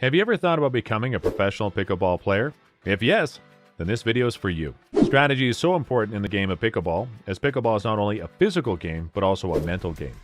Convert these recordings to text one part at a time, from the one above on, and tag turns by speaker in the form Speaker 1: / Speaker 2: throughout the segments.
Speaker 1: Have you ever thought about becoming a professional pickleball player? If yes, then this video is for you. Strategy is so important in the game of pickleball, as pickleball is not only a physical game, but also a mental game.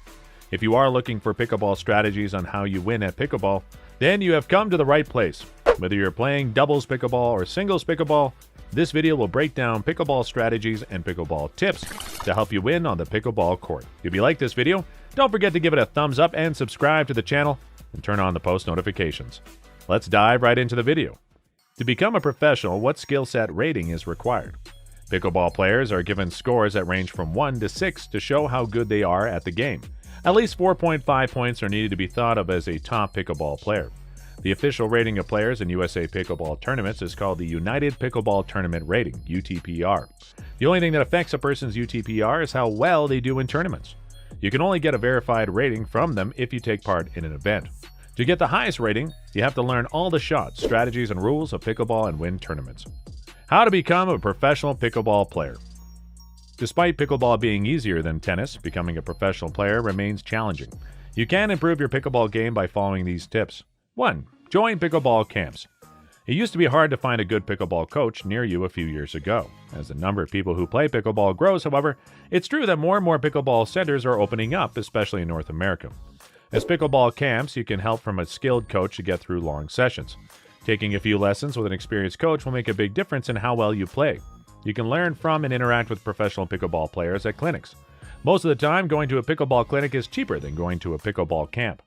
Speaker 1: If you are looking for pickleball strategies on how you win at pickleball, then you have come to the right place. Whether you're playing doubles pickleball or singles pickleball, this video will break down pickleball strategies and pickleball tips to help you win on the pickleball court. If you like this video, don't forget to give it a thumbs up and subscribe to the channel and turn on the post notifications. Let's dive right into the video. To become a professional, what skill set rating is required? Pickleball players are given scores that range from 1 to 6 to show how good they are at the game. At least 4.5 points are needed to be thought of as a top pickleball player. The official rating of players in USA Pickleball tournaments is called the United Pickleball Tournament Rating, UTPR. The only thing that affects a person's UTPR is how well they do in tournaments. You can only get a verified rating from them if you take part in an event. To get the highest rating, you have to learn all the shots, strategies, and rules of pickleball and win tournaments. How to become a professional pickleball player. Despite pickleball being easier than tennis, becoming a professional player remains challenging. You can improve your pickleball game by following these tips. 1. Join pickleball camps. It used to be hard to find a good pickleball coach near you a few years ago. As the number of people who play pickleball grows, however, it's true that more and more pickleball centers are opening up, especially in North America. As pickleball camps, you can help from a skilled coach to get through long sessions. Taking a few lessons with an experienced coach will make a big difference in how well you play. You can learn from and interact with professional pickleball players at clinics. Most of the time, going to a pickleball clinic is cheaper than going to a pickleball camp.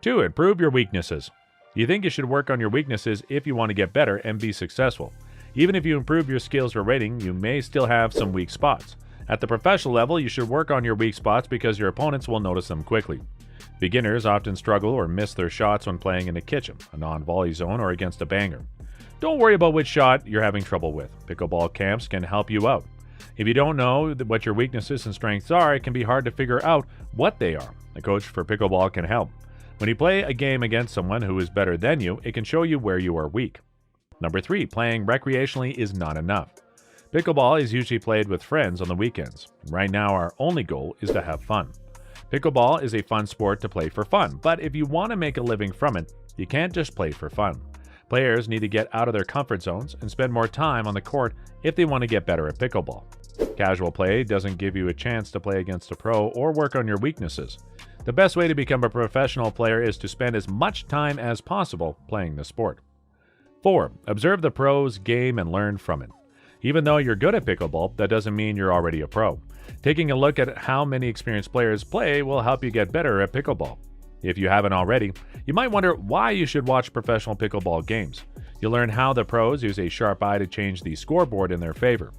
Speaker 1: 2. Improve your weaknesses. You think you should work on your weaknesses if you want to get better and be successful. Even if you improve your skills or rating, you may still have some weak spots. At the professional level, you should work on your weak spots because your opponents will notice them quickly. Beginners often struggle or miss their shots when playing in a kitchen, a non-volley zone, or against a banger. Don't worry about which shot you're having trouble with. Pickleball camps can help you out. If you don't know what your weaknesses and strengths are, it can be hard to figure out what they are. A coach for pickleball can help. When you play a game against someone who is better than you, it can show you where you are weak. 3. Playing recreationally is not enough. Pickleball is usually played with friends on the weekends. Right now, our only goal is to have fun. Pickleball is a fun sport to play for fun, but if you want to make a living from it, you can't just play for fun. Players need to get out of their comfort zones and spend more time on the court if they want to get better at pickleball. Casual play doesn't give you a chance to play against a pro or work on your weaknesses. The best way to become a professional player is to spend as much time as possible playing the sport. 4. Observe the pro's game and learn from it. Even though you're good at pickleball, that doesn't mean you're already a pro. Taking a look at how many experienced players play will help you get better at pickleball. If you haven't already, you might wonder why you should watch professional pickleball games. You'll learn how the pros use a sharp eye to change the scoreboard in their favor.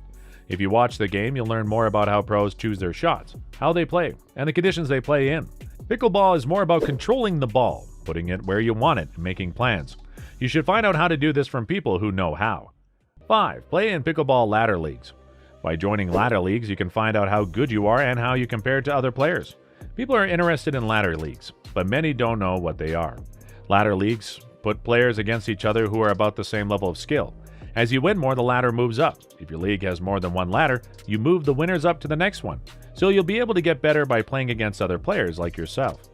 Speaker 1: If you watch the game, you'll learn more about how pros choose their shots, how they play, and the conditions they play in. Pickleball is more about controlling the ball, putting it where you want it, and making plans. You should find out how to do this from people who know how. 5. Play in pickleball ladder leagues. By joining ladder leagues, you can find out how good you are and how you compare to other players. People are interested in ladder leagues, but many don't know what they are. Ladder leagues put players against each other who are about the same level of skill. As you win more, the ladder moves up. If your league has more than one ladder, you move the winners up to the next one. So you'll be able to get better by playing against other players like yourself.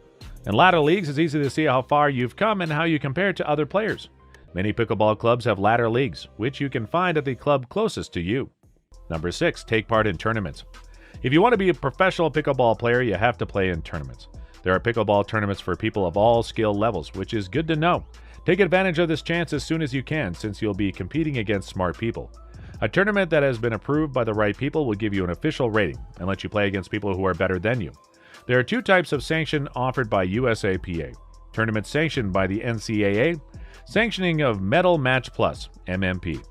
Speaker 1: In ladder leagues, it's easy to see how far you've come and how you compare to other players. Many pickleball clubs have ladder leagues, which you can find at the club closest to you. 6. Take part in tournaments. If you want to be a professional pickleball player, you have to play in tournaments. There are pickleball tournaments for people of all skill levels, which is good to know. Take advantage of this chance as soon as you can, since you'll be competing against smart people. A tournament that has been approved by the right people will give you an official rating and let you play against people who are better than you. There are 2 types of sanction offered by USAPA. Tournaments sanctioned by the NCAA, sanctioning of Medal Match Plus, MMP.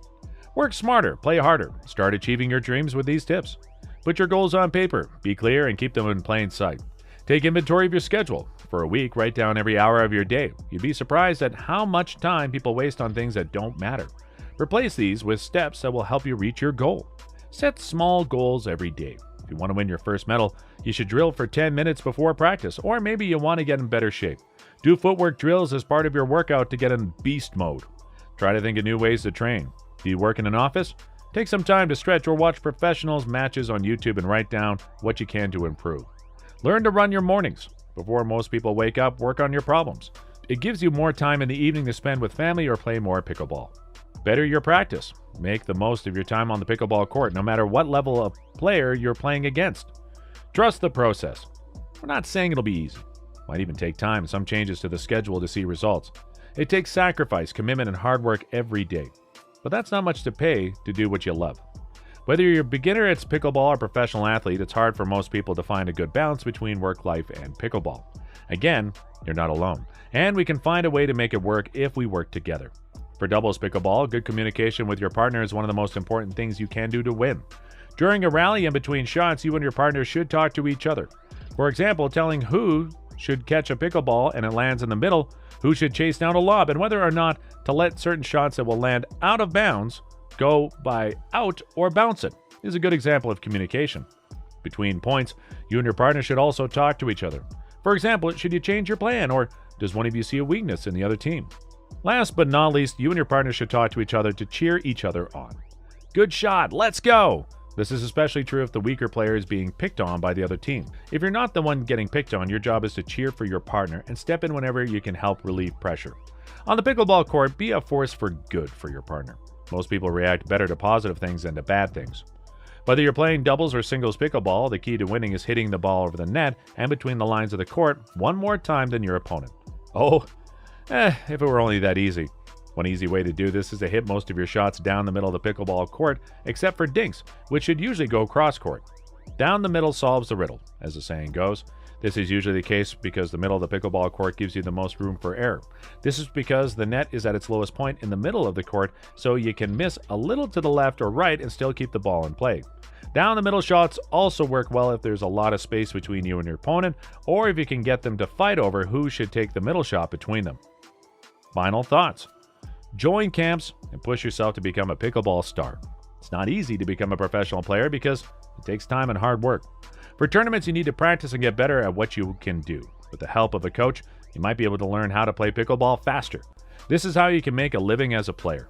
Speaker 1: Work smarter, play harder. Start achieving your dreams with these tips. Put your goals on paper, be clear, and keep them in plain sight. Take inventory of your schedule. For a week, write down every hour of your day. You'd be surprised at how much time people waste on things that don't matter. Replace these with steps that will help you reach your goal. Set small goals every day. If you want to win your first medal, you should drill for 10 minutes before practice, or maybe you want to get in better shape. Do footwork drills as part of your workout to get in beast mode. Try to think of new ways to train. Do you work in an office? Take some time to stretch or watch professionals' matches on YouTube and write down what you can to improve. Learn to run your mornings. Before most people wake up, work on your problems. It gives you more time in the evening to spend with family or play more pickleball. Better your practice. Make the most of your time on the pickleball court, no matter what level of player you're playing against. Trust the process. We're not saying it'll be easy. Might even take time and some changes to the schedule to see results. It takes sacrifice, commitment, and hard work every day. But that's not much to pay to do what you love. Whether you're a beginner at pickleball or professional athlete, it's hard for most people to find a good balance between work life and pickleball. Again, you're not alone, and we can find a way to make it work if we work together. For doubles pickleball, good communication with your partner is one of the most important things you can do to win. During a rally and between shots, you and your partner should talk to each other. For example, telling who should catch a pickleball and it lands in the middle, who should chase down a lob, and whether or not to let certain shots that will land out of bounds go by out or bounce it is a good example of communication. Between points, you and your partner should also talk to each other. For example, should you change your plan, or does one of you see a weakness in the other team? Last but not least, you and your partner should talk to each other to cheer each other on. Good shot, let's go! This is especially true if the weaker player is being picked on by the other team. If you're not the one getting picked on, your job is to cheer for your partner and step in whenever you can help relieve pressure. On the pickleball court, be a force for good for your partner. Most people react better to positive things than to bad things. Whether you're playing doubles or singles pickleball, the key to winning is hitting the ball over the net and between the lines of the court one more time than your opponent. If it were only that easy. One easy way to do this is to hit most of your shots down the middle of the pickleball court, except for dinks, which should usually go cross-court. Down the middle solves the riddle, as the saying goes. This is usually the case because the middle of the pickleball court gives you the most room for error. This is because the net is at its lowest point in the middle of the court, so you can miss a little to the left or right and still keep the ball in play. Down the middle shots also work well if there's a lot of space between you and your opponent, or if you can get them to fight over who should take the middle shot between them. Final thoughts. Join camps and push yourself to become a pickleball star. It's not easy to become a professional player because it takes time and hard work. For tournaments, you need to practice and get better at what you can do. With the help of a coach, you might be able to learn how to play pickleball faster. This is how you can make a living as a player.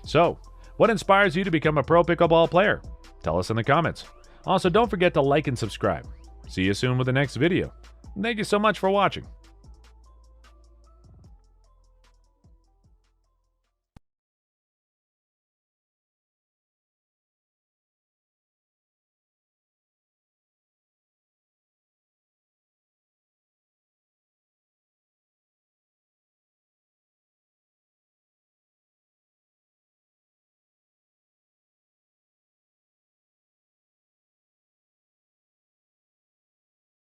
Speaker 1: So, what inspires you to become a pro pickleball player? Tell us in the comments. Also, don't forget to like and subscribe. See you soon with the next video. Thank you so much for watching.